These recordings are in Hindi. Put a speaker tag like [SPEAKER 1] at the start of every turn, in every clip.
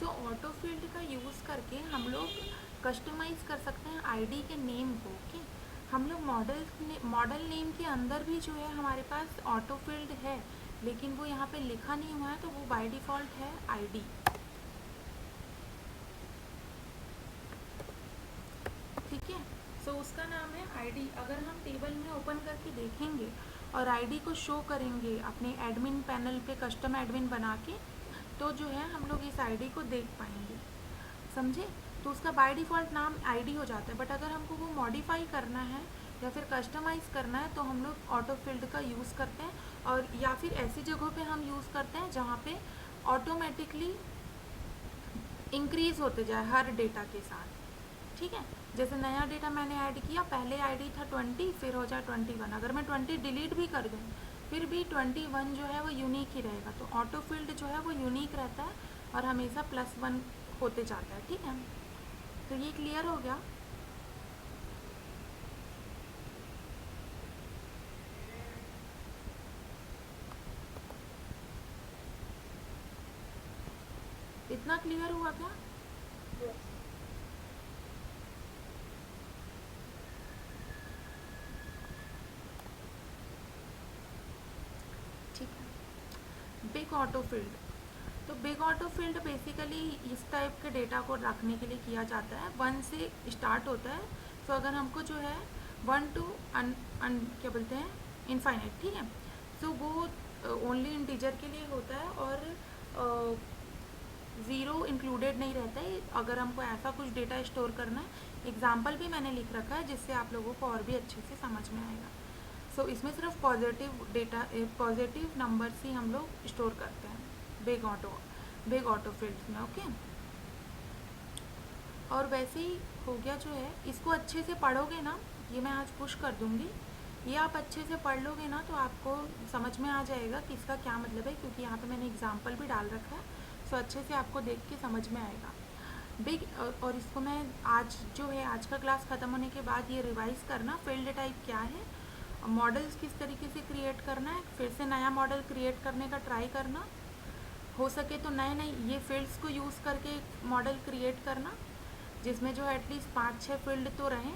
[SPEAKER 1] सो ऑटो फील्ड का यूज़ करके हम लोग कस्टमाइज़ कर सकते हैं आईडी के नेम को। ओके, हम लोग मॉडल नेम के अंदर भी जो है हमारे पास ऑटो फील्ड है, लेकिन वो यहाँ पे लिखा नहीं हुआ है, तो वो बाय डिफ़ॉल्ट है आईडी। ठीक है, सो उसका नाम है आईडी। अगर हम टेबल में ओपन करके देखेंगे और आईडी को शो करेंगे अपने एडमिन पैनल पे कस्टम एडमिन बना के, तो जो है हम लोग इस आईडी को देख पाएंगे। समझे? तो उसका बाय डिफ़ॉल्ट नाम आईडी हो जाता है, बट अगर हमको वो मॉडिफाई करना है या फिर कस्टमाइज़ करना है तो हम लोग ऑटो फील्ड का यूज़ करते हैं, और या फिर ऐसी जगहों पे हम यूज़ करते हैं जहाँ पे ऑटोमेटिकली इंक्रीज़ होते जाए हर डेटा के साथ। ठीक है, जैसे नया डेटा मैंने ऐड किया, पहले आईडी था 20, फिर हो जाए 21। अगर मैं 20 डिलीट भी कर दूँ फिर भी 21 जो है वो यूनिक ही रहेगा। तो ऑटो फील्ड जो है वो यूनिक रहता है और हमेशा +1 होते जाता है। ठीक है, तो ये क्लियर हो गया। इतना क्लियर हुआ क्या? ठीक है, बिग ऑटो फील्ड। तो बिग ऑटो फील्ड बेसिकली इस टाइप के डेटा को रखने के लिए किया जाता है। 1 से स्टार्ट होता है, तो अगर हमको जो है 1 टू क्या बोलते हैं, इनफाइनाइट। ठीक है, सो वो ओनली इंटीजर के लिए होता है और ज़ीरो इंक्लूडेड नहीं रहता है अगर हमको ऐसा कुछ डेटा स्टोर करना है। एग्जाम्पल भी मैंने लिख रखा है जिससे आप लोगों को और भी अच्छे से समझ में आएगा। सो इसमें सिर्फ पॉजिटिव डेटा, पॉजिटिव नंबर्स ही हम लोग स्टोर करते हैं बिग ऑटो फील्ड में। ओके, और वैसे ही हो गया जो है, इसको अच्छे से पढ़ोगे ना, ये मैं आज पुश कर दूँगी, ये आप अच्छे से पढ़ लोगे ना तो आपको समझ में आ जाएगा कि इसका क्या मतलब है, क्योंकि यहाँ पे मैंने एग्जाम्पल भी डाल रखा है। सो अच्छे से आपको देख के समझ में आएगा बिग। और इसको मैं आज जो है, आज का क्लास ख़त्म होने के बाद ये रिवाइज़ करना, फील्ड टाइप क्या है, मॉडल्स किस तरीके से क्रिएट करना है, फिर से नया मॉडल क्रिएट करने का ट्राई करना, हो सके तो नए नए ये फील्ड्स को यूज़ करके मॉडल क्रिएट करना जिसमें जो एटलीस्ट 5-6 फील्ड तो रहें,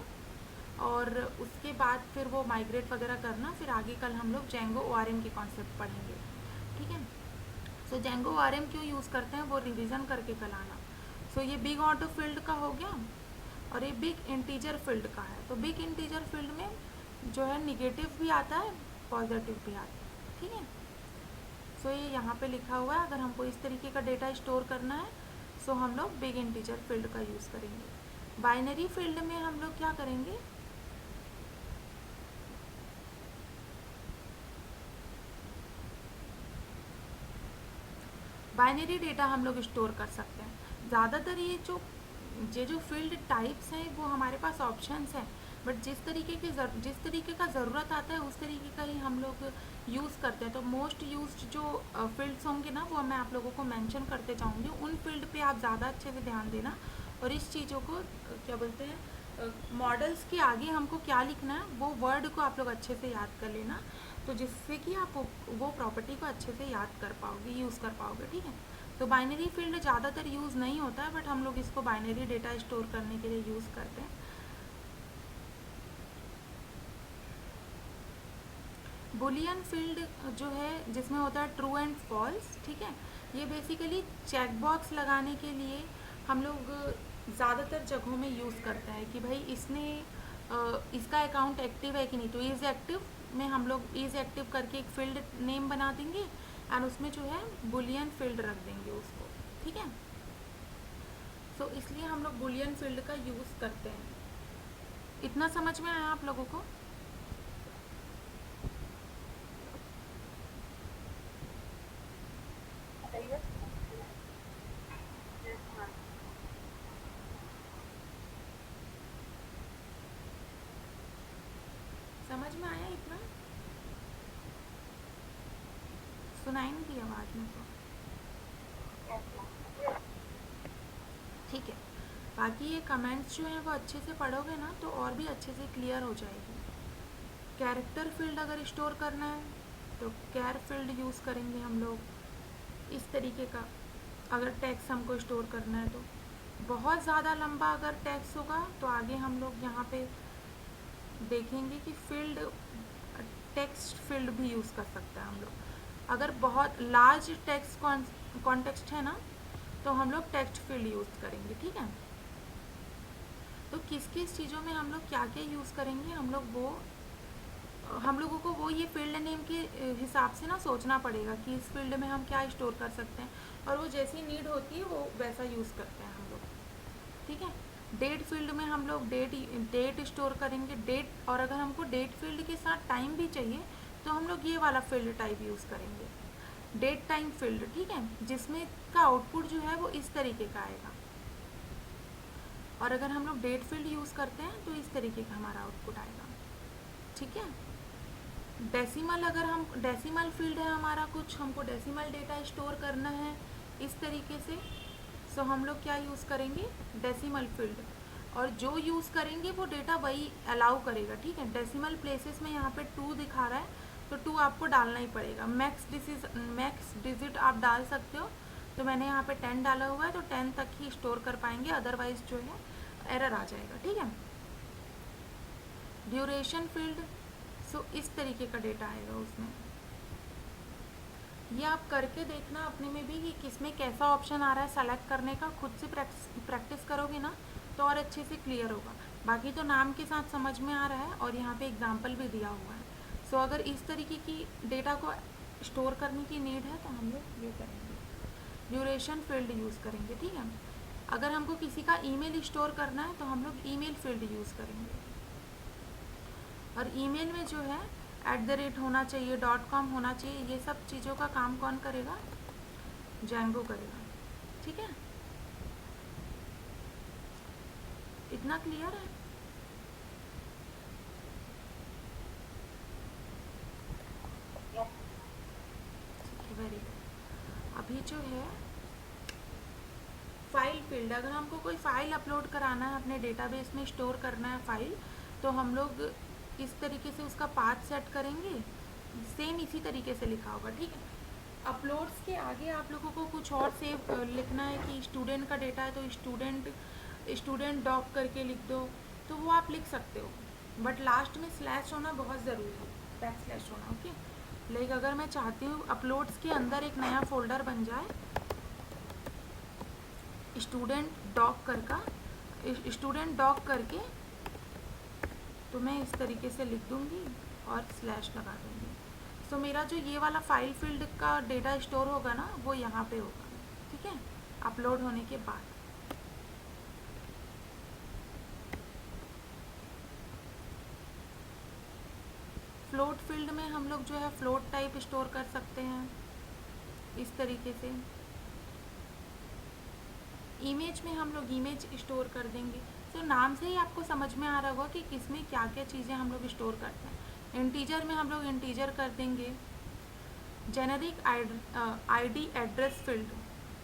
[SPEAKER 1] और उसके बाद फिर वो माइग्रेट वगैरह करना। फिर आगे कल हम लोग जेंगो ORM के कॉन्सेप्ट पढ़ेंगे। ठीक है, सो जेंगो ORM क्यों यूज़ करते हैं वो रिवीजन करके कल आना। सो ये बिग ऑटो फील्ड का हो गया, और ये बिग इंटीजर फील्ड का है। तो बिग इंटीजर फील्ड में जो है निगेटिव भी आता है, पॉजिटिव भी आता है। ठीक है, सो ये यहाँ पे लिखा हुआ है, अगर हमको इस तरीके का डेटा स्टोर करना है सो हम लोग बिग इंटीजर फील्ड का यूज़ करेंगे। बाइनरी फील्ड में हम लोग क्या करेंगे, बाइनरी डेटा हम लोग स्टोर कर सकते हैं। ज़्यादातर ये जो फील्ड टाइप्स हैं वो हमारे पास ऑप्शंस हैं, बट जिस तरीके का ज़रूरत आता है उस तरीके का ही हम लोग यूज़ करते हैं। तो मोस्ट यूज्ड जो फील्ड्स होंगे ना वो मैं आप लोगों को मेंशन करते जाऊँगी, उन फील्ड पे आप ज़्यादा अच्छे से ध्यान देना, और इस चीज़ों को क्या बोलते हैं, मॉडल्स के आगे हमको क्या लिखना है वो वर्ड को आप लोग अच्छे से याद कर लेना, तो जिससे कि आप वो प्रॉपर्टी को अच्छे से याद कर पाओगे, यूज़ कर पाओगे। ठीक है, तो बाइनरी फील्ड ज़्यादातर यूज़ नहीं होता है, बट हम लोग इसको बाइनरी डेटा स्टोर करने के लिए यूज़ करते हैं। बुलियन फील्ड जो है जिसमें होता है ट्रू एंड फॉल्स। ठीक है, ये बेसिकली चेक बॉक्स लगाने के लिए हम लोग ज़्यादातर जगहों में यूज़ करते हैं कि भाई इसका अकाउंट एक्टिव है कि नहीं। तो इज़ एक्टिव में हम लोग इज़ एक्टिव करके एक फील्ड नेम बना देंगे एंड उसमें जो है बुलियन फील्ड रख देंगे उसको। ठीक है, सो इसलिए हम लोग बुलियन फील्ड का यूज़ करते हैं। इतना समझ में आया आप लोगों को? समझ में आया इतना? सुनाई नहीं दी आवाज़ में तो? ठीक है, बाकी ये कमेंट्स जो हैं वो अच्छे से पढ़ोगे ना तो और भी अच्छे से क्लियर हो जाएगी। कैरेक्टर फील्ड अगर स्टोर करना है तो कैर फील्ड यूज़ करेंगे हम लोग इस तरीके का। अगर टेक्स्ट हमको स्टोर करना है तो बहुत ज़्यादा लंबा अगर टेक्स्ट होगा तो आगे हम लोग यहाँ पे देखेंगे कि फील्ड टेक्स्ट फील्ड भी यूज़ कर सकते हैं हम लोग। अगर बहुत लार्ज टेक्स्ट कॉन्टेक्स्ट है ना तो हम लोग टेक्स्ट फील्ड यूज़ करेंगे, ठीक है। तो किस किस चीज़ों में हम लोग क्या क्या यूज़ करेंगे हम लोगों को वो ये फील्ड नेम के हिसाब से ना सोचना पड़ेगा कि इस फील्ड में हम क्या स्टोर कर सकते हैं, और वो जैसी नीड होती है वो वैसा यूज़ करते हैं हम लोग, ठीक है। डेट फील्ड में हम लोग डेट स्टोर करेंगे, डेट, और अगर हमको डेट फील्ड के साथ टाइम भी चाहिए तो हम लोग ये वाला फील्ड टाइप यूज़ करेंगे, डेट टाइम फील्ड, ठीक है, जिसमें का आउटपुट जो है वो इस तरीके का आएगा। और अगर हम लोग डेट फील्ड यूज़ करते हैं तो इस तरीके का हमारा आउटपुट आएगा, ठीक है। डेसिमल, अगर हम डेसिमल फील्ड है हमारा, कुछ हमको डेसिमल डेटा स्टोर करना है इस तरीके से, सो हम लोग क्या यूज़ करेंगे, डेसिमल फील्ड, और जो यूज़ करेंगे वो डेटा वही अलाउ करेगा, ठीक है। डेसिमल प्लेसेस में यहाँ पे 2 दिखा रहा है तो 2 आपको डालना ही पड़ेगा। मैक्स डिजिट आप डाल सकते हो, तो मैंने यहाँ पे 10 डाला हुआ है तो 10 तक ही स्टोर कर पाएंगे, अदरवाइज जो है एरर आ जाएगा, ठीक है। ड्यूरेशन फील्ड, सो इस तरीके का डेटा आएगा उसमें। ये आप करके देखना अपने में भी कि किसमें कैसा ऑप्शन आ रहा है सेलेक्ट करने का, खुद से प्रैक्टिस करोगे ना तो और अच्छे से क्लियर होगा। बाकी तो नाम के साथ समझ में आ रहा है और यहाँ पे एग्जाम्पल भी दिया हुआ है। सो अगर इस तरीके की डेटा को स्टोर करने की नीड है तो हम लोग ये करेंगे, ड्यूरेशन फील्ड यूज़ करेंगे, ठीक है। अगर हमको किसी का ईमेल स्टोर करना है तो हम लोग ईमेल फील्ड यूज़ करेंगे, और ईमेल में जो है @ होना चाहिए, .com होना चाहिए, ये सब चीज़ों का काम कौन करेगा, जैंगो करेगा, ठीक है। इतना क्लियर है? Very good. अभी जो है फाइल फील्ड, अगर हमको कोई फाइल अपलोड कराना है, अपने डेटाबेस में स्टोर करना है फाइल, तो हम लोग इस तरीके से उसका पाथ सेट करेंगे, सेम इसी तरीके से लिखा होगा, ठीक है। अपलोड्स के आगे आप लोगों को कुछ और सेव लिखना है कि स्टूडेंट का डेटा है तो स्टूडेंट डॉक करके लिख दो, तो वो आप लिख सकते हो, बट लास्ट में स्लैश होना बहुत ज़रूरी है, बैक स्लैश होना, ओके। लाइक अगर मैं चाहती हूँ अपलोड्स के अंदर एक नया फोल्डर बन जाए, स्टूडेंट डॉक करके, तो मैं इस तरीके से लिख दूँगी और स्लैश लगा दूँगी। सो मेरा जो ये वाला फाइल फील्ड का डेटा स्टोर होगा ना वो यहाँ पे होगा, ठीक है, अपलोड होने के बाद। फ्लोट फील्ड में हम लोग जो है फ्लोट टाइप स्टोर कर सकते हैं इस तरीके से। इमेज में हम लोग इमेज स्टोर कर देंगे। तो नाम से ही आपको समझ में आ रहा होगा कि किसमें क्या क्या चीज़ें हम लोग स्टोर करते हैं। इंटीजर में हम लोग इंटीजर कर देंगे। जेनेरिक आईडी एड्रेस फील्ड,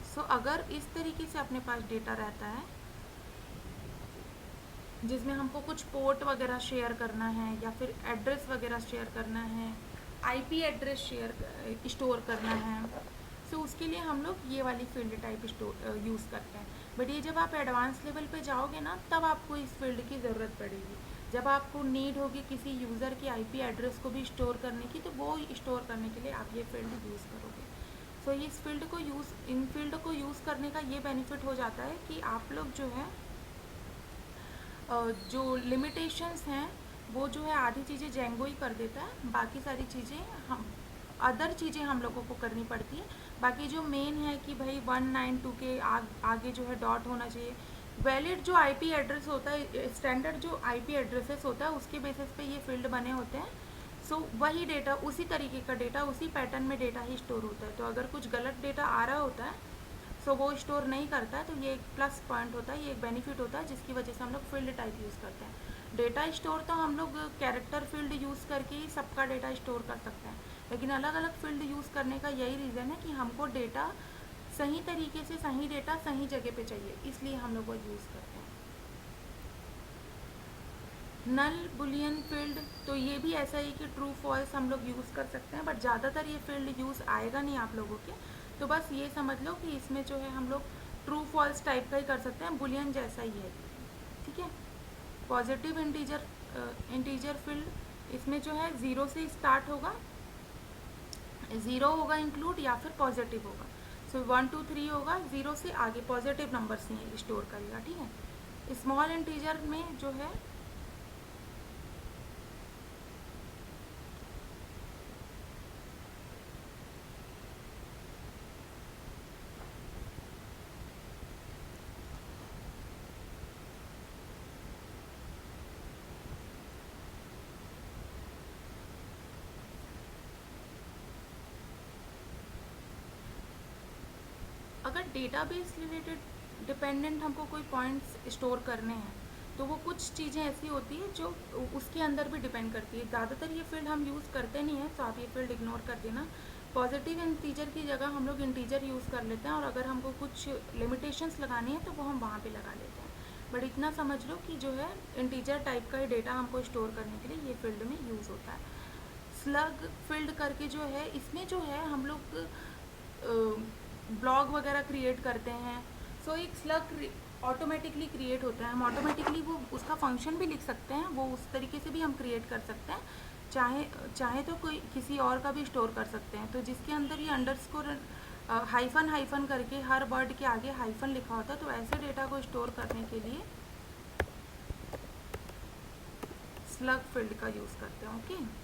[SPEAKER 1] सो अगर इस तरीके से अपने पास डेटा रहता है जिसमें हमको कुछ पोर्ट वगैरह शेयर करना है या फिर एड्रेस वगैरह शेयर करना है, आईपी एड्रेस स्टोर करना है, सो उसके लिए हम लोग ये वाली फील्ड टाइप यूज़ करते हैं। बट ये जब आप एडवांस लेवल पे जाओगे ना तब आपको इस फील्ड की ज़रूरत पड़ेगी। जब आपको नीड होगी किसी यूज़र की आईपी एड्रेस को भी स्टोर करने की, तो वो स्टोर करने के लिए आप ये फील्ड यूज़ करोगे। सो इस इन फील्ड को यूज़ करने का ये बेनिफिट हो जाता है कि आप लोग जो है जो लिमिटेशंस हैं वो जो है आधी चीज़ें जेंगो ही कर देता है, बाकी सारी चीज़ें अदर चीज़ें हम लोगों को करनी पड़ती है। बाकी जो मेन है कि भाई 192 के आगे जो है डॉट होना चाहिए। वैलिड जो आईपी एड्रेस होता है, स्टैंडर्ड जो आईपी एड्रेसेस होता है उसके बेसिस पे ये फील्ड बने होते हैं। सो वही डेटा, उसी तरीके का डेटा, उसी पैटर्न में डेटा ही स्टोर होता है। तो अगर कुछ गलत डेटा आ रहा होता है सो वो स्टोर नहीं करता है, तो ये एक प्लस पॉइंट होता है, ये एक बेनिफिट होता है जिसकी वजह से हम लोग फील्ड टाइप यूज़ करते हैं। डेटा स्टोर तो हम लोग कैरेक्टर फील्ड यूज़ करके ही सबका डेटा स्टोर कर सकते हैं, लेकिन अलग अलग फील्ड यूज़ करने का यही रीज़न है कि हमको डेटा सही तरीके से, सही डेटा सही जगह पे चाहिए, इसलिए हम लोग वो यूज़ करते हैं। नल बुलियन फील्ड, तो ये भी ऐसा ही कि ट्रू फॉल्स हम लोग यूज़ कर सकते हैं, बट ज़्यादातर ये फील्ड यूज़ आएगा नहीं आप लोगों के। तो बस ये समझ लो कि इसमें जो है हम लोग ट्रू फॉल्स टाइप का ही कर सकते हैं, बुलियन जैसा ही है, ठीक है। पॉजिटिव इंटीजर फील्ड इसमें जो है ज़ीरो से स्टार्ट होगा, ज़ीरो होगा इंक्लूड या फिर पॉजिटिव होगा। सो 1 2 3 होगा, ज़ीरो से आगे पॉजिटिव नंबर्स ही स्टोर करेगा, ठीक है। स्मॉल इंटीजर में जो है अगर डेटाबेस रिलेटेड डिपेंडेंट हमको कोई पॉइंट्स स्टोर करने हैं तो वो कुछ चीज़ें ऐसी होती है जो उसके अंदर भी डिपेंड करती है। ज़्यादातर ये फील्ड हम यूज़ करते नहीं हैं, तो आप ये फील्ड इग्नोर कर देना। पॉजिटिव इंटीजर की जगह हम लोग इंटीजर यूज़ कर लेते हैं, और अगर हमको कुछ लिमिटेशंस लगानी है तो वो हम वहाँ पे लगा लेते हैं। बट इतना समझ लो कि जो है इंटीजर टाइप का ही डेटा हमको स्टोर करने के लिए ये फील्ड में यूज़ होता है। स्लग फील्ड करके जो है, इसमें जो है हम लोग ब्लॉग वगैरह क्रिएट करते हैं। सो एक स्लग ऑटोमेटिकली क्रिएट होता है, हम ऑटोमेटिकली वो उसका फंक्शन भी लिख सकते हैं, वो उस तरीके से भी हम क्रिएट कर सकते हैं। चाहे तो कोई किसी और का भी स्टोर कर सकते हैं, तो जिसके अंदर ये अंडरस्कोर हाइफन हाइफन करके हर वर्ड के आगे हाइफन लिखा होता है, तो ऐसे डेटा को स्टोर करने के लिए स्लग फील्ड का यूज़ करते हैं। ओके,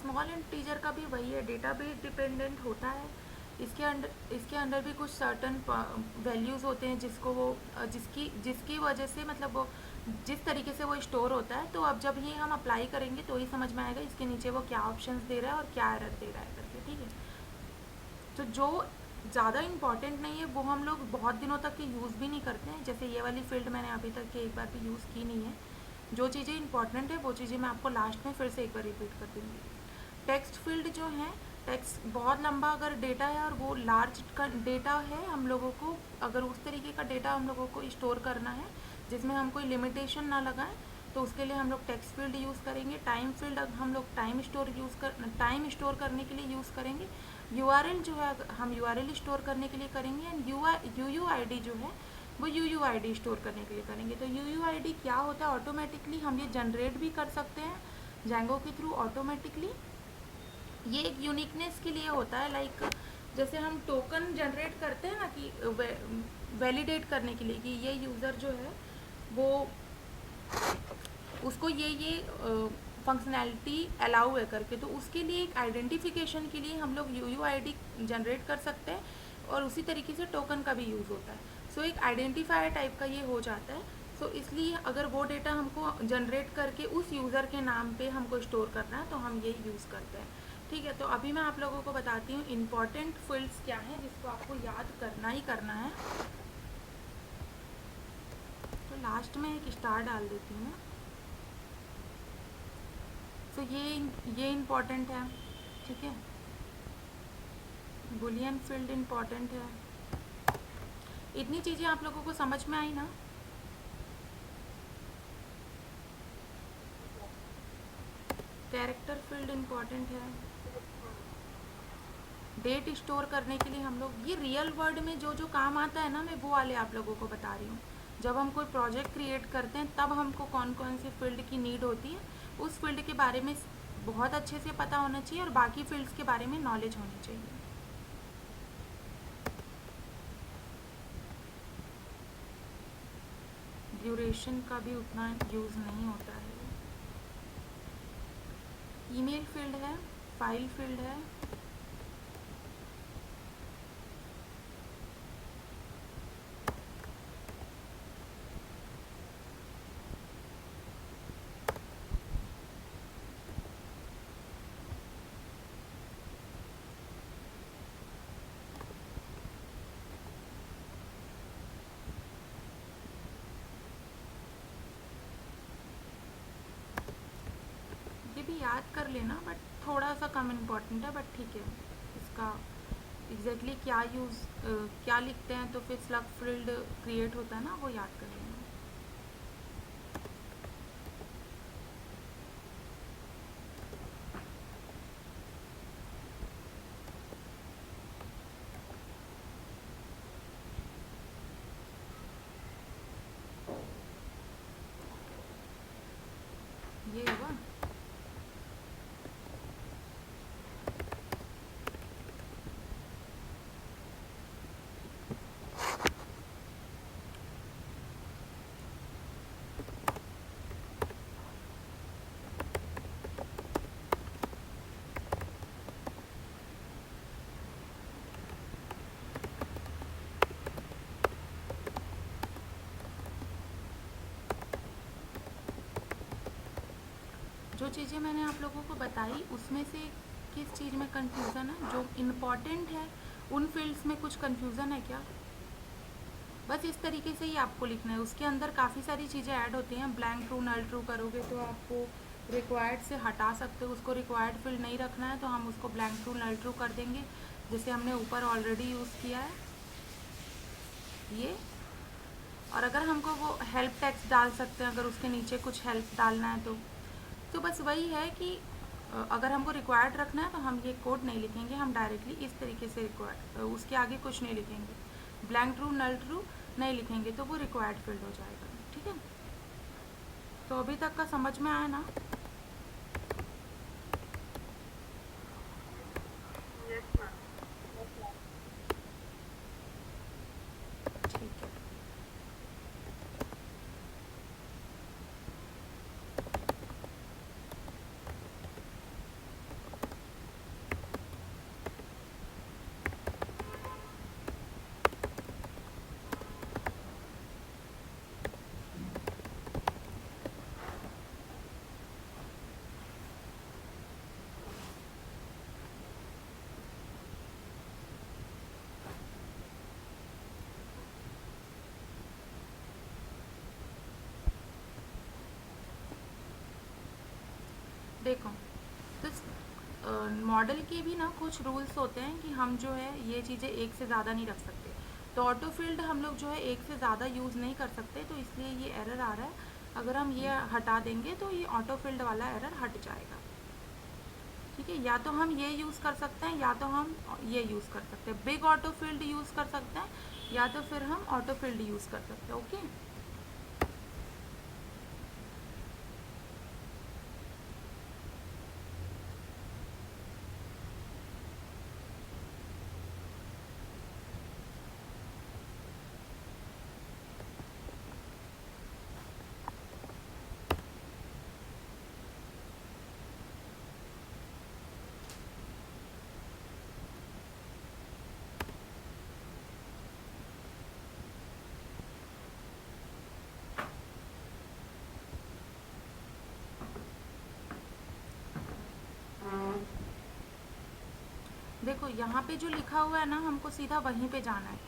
[SPEAKER 1] स्मॉल इंटीजर का भी वही है, डेटाबेस डिपेंडेंट होता है। इसके अंदर भी कुछ सर्टन वैल्यूज़ होते हैं जिसको वो जिसकी जिसकी वजह से मतलब वो जिस तरीके से वो स्टोर होता है। तो अब जब ये हम अप्लाई करेंगे तो ही समझ में आएगा इसके नीचे वो क्या ऑप्शंस दे रहा है और क्या एरर दे रहा है करके, ठीक है। तो जो ज़्यादा इम्पॉर्टेंट नहीं है वो हम लोग बहुत दिनों तक यूज़ भी नहीं करते हैं। जैसे ये वाली फील्ड मैंने अभी तक के एक बार भी यूज़ की नहीं है। जो चीज़ें इंपॉर्टेंट है वो चीज़ें मैं आपको लास्ट में फिर से एक बार रिपीट कर दूँगी। टेक्स्ट फील्ड जो है, टेक्स्ट बहुत लंबा अगर डेटा है और वो लार्ज का डेटा है, हम लोगों को अगर उस तरीके का डेटा हम लोगों को स्टोर करना है जिसमें हम कोई लिमिटेशन ना लगाएं, तो उसके लिए हम लोग टेक्स्ट फील्ड यूज़ करेंगे। टाइम फील्ड हम लोग टाइम स्टोर करने के लिए यूज़ करेंगे। यूआरएल जो है हम यूआरएल स्टोर करने के लिए करेंगे। एंड यूयूआईडी जो है वो यूयूआईडी स्टोर करने के लिए करेंगे। तो यूयूआईडी क्या होता है, ऑटोमेटिकली हम ये जनरेट भी कर सकते हैं जैंगो के थ्रू ऑटोमेटिकली। ये एक यूनिकनेस के लिए होता है, लाइक जैसे हम टोकन जनरेट करते हैं ना कि वैलिडेट करने के लिए कि ये यूज़र जो है वो उसको ये फंक्शनैलिटी अलाउ है करके, तो उसके लिए एक आइडेंटिफिकेशन के लिए हम लोग यूयूआईडी जनरेट कर सकते हैं, और उसी तरीके से टोकन का भी यूज़ होता है। सो एक आइडेंटिफायर टाइप का ये हो जाता है। सो इसलिए अगर वो डेटा हमको जनरेट करके उस यूज़र के नाम पे हमको स्टोर करना है तो हम ये यूज़ करते हैं, ठीक है। तो अभी मैं आप लोगों को बताती हूँ इम्पॉर्टेंट फील्ड्स क्या हैं जिसको आपको याद करना ही करना है। तो लास्ट में एक स्टार डाल देती हूँ मैं। तो ये इम्पॉर्टेंट है, ठीक है। बुलियन फील्ड इम्पॉर्टेंट है। इतनी चीज़ें आप लोगों को समझ में आई ना। कैरेक्टर फील्ड इम्पॉर्टेंट है। डेट स्टोर करने के लिए हम लोग ये रियल वर्ल्ड में जो जो काम आता है ना, मैं वो वाले आप लोगों को बता रही हूँ। जब हम कोई प्रोजेक्ट क्रिएट करते हैं तब हमको कौन कौन सी फील्ड की नीड होती है, उस फील्ड के बारे में बहुत अच्छे से पता होना चाहिए, और बाकी फील्ड्स के बारे में नॉलेज होनी चाहिए। ड्यूरेशन का भी उतना यूज़ नहीं होता है। ईमेल फील्ड है, फाइल फील्ड है, भी याद कर लेना, बट थोड़ा सा कम इम्पॉर्टेंट है, बट ठीक है। इसका एग्जैक्टली क्या यूज़ क्या लिखते हैं तो फिर स्लग फील्ड क्रिएट होता है ना, वो याद कर लेना। ये हुआ। जो चीज़ें मैंने आप लोगों को बताई उसमें से किस चीज़ में कंफ्यूज़न है, जो इम्पॉर्टेंट है उन फील्ड्स में कुछ कंफ्यूज़न है क्या? बस इस तरीके से ही आपको लिखना है। उसके अंदर काफ़ी सारी चीज़ें ऐड होती हैं। ब्लैंक ट्रू नल ट्रू करोगे तो आपको रिक्वायर्ड से हटा सकते हो, उसको रिक्वायर्ड फील्ड नहीं रखना है तो हम उसको ब्लैंक ट्रू नल ट्रू कर देंगे, जैसे हमने ऊपर ऑलरेडी यूज़ किया है ये। और अगर हमको वो हेल्प टेक्स्ट डाल सकते हैं, अगर उसके नीचे कुछ हेल्प डालना है तो बस वही है कि अगर हमको रिक्वायर्ड रखना है तो हम ये कोड नहीं लिखेंगे, हम डायरेक्टली इस तरीके से रिक्वायर्ड, उसके आगे कुछ नहीं लिखेंगे, ब्लैंक ट्रू नल ट्रू नहीं लिखेंगे तो वो रिक्वायर्ड फील्ड हो जाएगा। ठीक है, तो अभी तक का समझ में आया ना?
[SPEAKER 2] Yes ma'am.
[SPEAKER 1] ठीक है। देखो, तो मॉडल के भी ना कुछ रूल्स होते हैं कि हम जो है ये चीज़ें एक से ज़्यादा नहीं रख सकते। तो ऑटो फील्ड हम लोग जो है एक से ज़्यादा यूज़ नहीं कर सकते, तो इसलिए ये एरर आ रहा है। अगर हम ये हटा देंगे तो ये ऑटो फील्ड वाला एरर हट जाएगा। ठीक है, या तो हम ये यूज़ कर सकते हैं या तो हम ये यूज़ कर सकते हैं, बिग ऑटो फील्ड यूज़ कर सकते हैं या तो फिर हम ऑटो फील्ड यूज़ कर सकते हैं। ओके, देखो यहाँ पे जो लिखा हुआ है ना, हमको सीधा वहीं पे जाना है।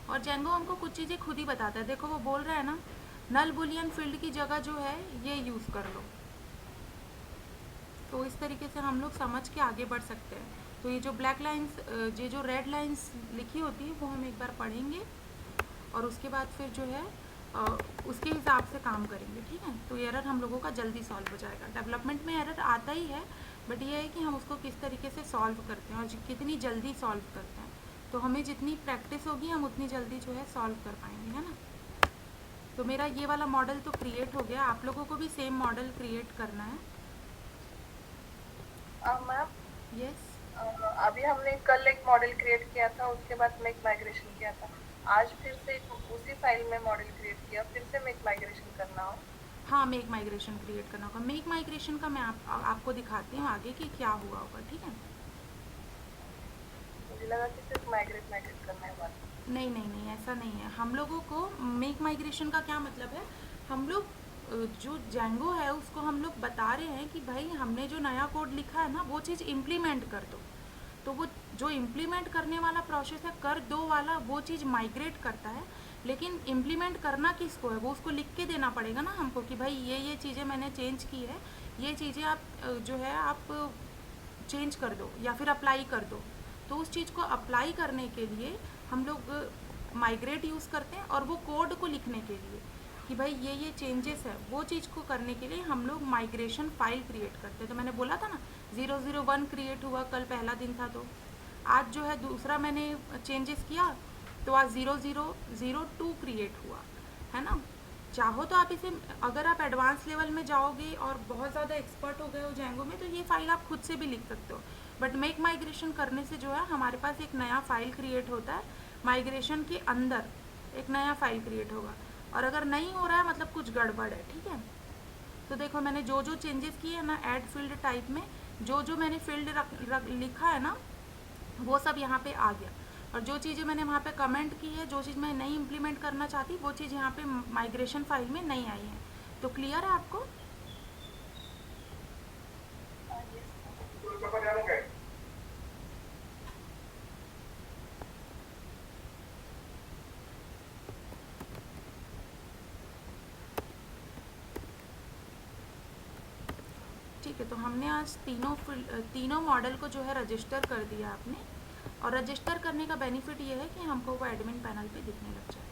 [SPEAKER 1] और जेंगो हमको कुछ चीज़ें खुद ही बताता है। देखो वो बोल रहा है ना, नल बुलियन फील्ड की जगह जो है ये यूज़ कर लो। तो इस तरीके से हम लोग समझ के आगे बढ़ सकते हैं। तो ये जो ब्लैक लाइंस, ये जो रेड लाइंस लिखी होती है वो हम एक बार पढ़ेंगे और उसके बाद फिर जो है उसके हिसाब से काम करेंगे। ठीक है, तो एरर हम लोगों का जल्दी सॉल्व हो जाएगा। डेवलपमेंट में एरर आता ही है, बट ये है कि हम उसको किस तरीके से सॉल्व करते हैं और कितनी जल्दी सॉल्व करते हैं। तो हमें जितनी प्रैक्टिस होगी हम उतनी जल्दी जो है सॉल्व कर पाएंगे, है ना। तो मेरा ये वाला मॉडल तो क्रिएट हो गया, आप लोगों को भी सेम मॉडल क्रिएट करना है।
[SPEAKER 2] मैम,
[SPEAKER 1] यस,
[SPEAKER 2] अभी हमने कल एक मॉडल क्रिएट किया था, उसके बाद मेक माइग्रेशन किया था। आज फिर से उसी फाइल में मॉडल क्रिएट किया, फिर से मेक माइग्रेशन करना हो।
[SPEAKER 1] हाँ, मेक माइग्रेशन क्रिएट करना होगा। मेक माइग्रेशन का मैं आपको दिखाती हूँ आगे कि क्या हुआ होगा। ठीक है,
[SPEAKER 2] मुझे लगा कि सिर्फ माइग्रेट माइग्रेट करना है बस।
[SPEAKER 1] नहीं नहीं नहीं, ऐसा नहीं है। हम लोगों को मेक माइग्रेशन का क्या मतलब है, हम लोग जो जेंगो है उसको हम लोग बता रहे हैं कि भाई हमने जो नया कोड लिखा है ना वो चीज़ इम्प्लीमेंट कर दो। तो वो जो इम्प्लीमेंट करने वाला प्रोसेस है कर दो वाला, वो चीज़ माइग्रेट करता है, लेकिन इम्प्लीमेंट करना किसको है, वो उसको लिख के देना पड़ेगा ना हमको कि भाई ये चीज़ें मैंने चेंज की है, ये चीज़ें आप जो है आप चेंज कर दो या फिर अप्लाई कर दो। तो उस चीज़ को अप्लाई करने के लिए हम लोग माइग्रेट यूज़ करते हैं, और वो कोड को लिखने के लिए कि भाई ये चेंजेस है, वो चीज़ को करने के लिए हम लोग माइग्रेशन फाइल क्रिएट करते हैं। तो मैंने बोला था ना 001 क्रिएट हुआ, कल पहला दिन था, तो आज जो है दूसरा मैंने चेंजेस किया, तो आज 0002 क्रिएट हुआ, है ना। चाहो तो आप इसे, अगर आप एडवांस लेवल में जाओगे और बहुत ज़्यादा एक्सपर्ट हो गए हो जैंगो में, तो ये फाइल आप खुद से भी लिख सकते हो। बट मेक माइग्रेशन करने से जो है हमारे पास एक नया फाइल क्रिएट होता है, माइग्रेशन के अंदर एक नया फाइल क्रिएट होगा। और अगर नहीं हो रहा है मतलब कुछ गड़बड़ है, ठीक है। तो देखो मैंने जो चेंजेस किए हैं ना ऐड फील्ड टाइप में, जो मैंने फील्ड लिखा है ना वो सब यहाँ पे आ गया, और जो चीज़ें मैंने वहाँ पे कमेंट की है, जो चीज़ मैं नहीं इम्प्लीमेंट करना चाहती, वो चीज़ यहाँ पे माइग्रेशन फाइल में नहीं आई है। तो क्लियर है आपको?
[SPEAKER 2] yes.
[SPEAKER 1] ठीक है, तो हमने आज तीनों मॉडल को जो है रजिस्टर कर दिया आपने, और रजिस्टर करने का बेनिफिट ये है कि हमको वो एडमिन पैनल पे दिखने लग जाए।